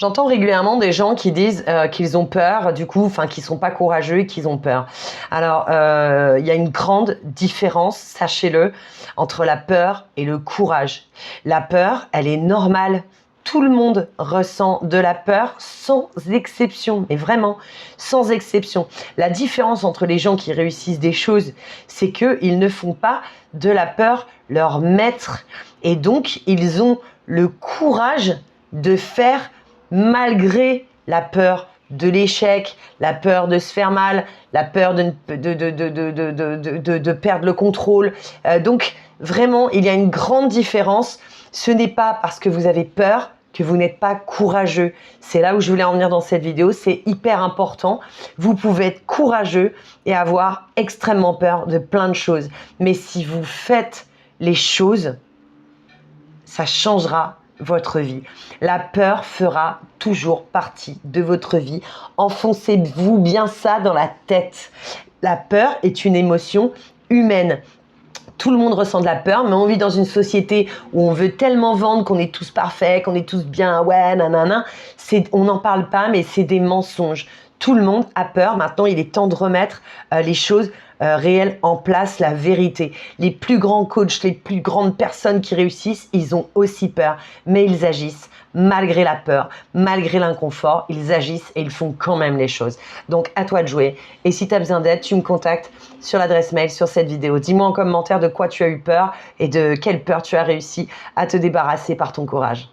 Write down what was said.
J'entends régulièrement des gens qui disent qu'ils ont peur, du coup, enfin, qu'ils sont pas courageux et qu'ils ont peur. Alors, il y a une grande différence, sachez-le, entre la peur et le courage. La peur, elle est normale. Tout le monde ressent de la peur sans exception, mais vraiment sans exception. La différence entre les gens qui réussissent des choses, c'est qu'ils ne font pas de la peur leur maître. Et donc, ils ont le courage de faire malgré la peur de l'échec, la peur de se faire mal, la peur de perdre le contrôle. Donc, vraiment, il y a une grande différence. Ce n'est pas parce que vous avez peur que vous n'êtes pas courageux. C'est là où je voulais en venir dans cette vidéo. C'est hyper important. Vous pouvez être courageux et avoir extrêmement peur de plein de choses. Mais si vous faites les choses, ça changera votre vie. La peur fera toujours partie de votre vie. Enfoncez-vous bien ça dans la tête. La peur est une émotion humaine. Tout le monde ressent de la peur, mais on vit dans une société où on veut tellement vendre qu'on est tous parfaits, qu'on est tous bien, ouais, nanana. On n'en parle pas, mais c'est des mensonges. Tout le monde a peur. Maintenant, il est temps de remettre les choses réelles en place, la vérité. Les plus grands coachs, les plus grandes personnes qui réussissent, ils ont aussi peur, mais ils agissent. Malgré la peur, malgré l'inconfort, ils agissent et ils font quand même les choses. Donc, à toi de jouer. Et si tu as besoin d'aide, tu me contactes sur l'adresse mail, sur cette vidéo. Dis-moi en commentaire de quoi tu as eu peur et de quelle peur tu as réussi à te débarrasser par ton courage.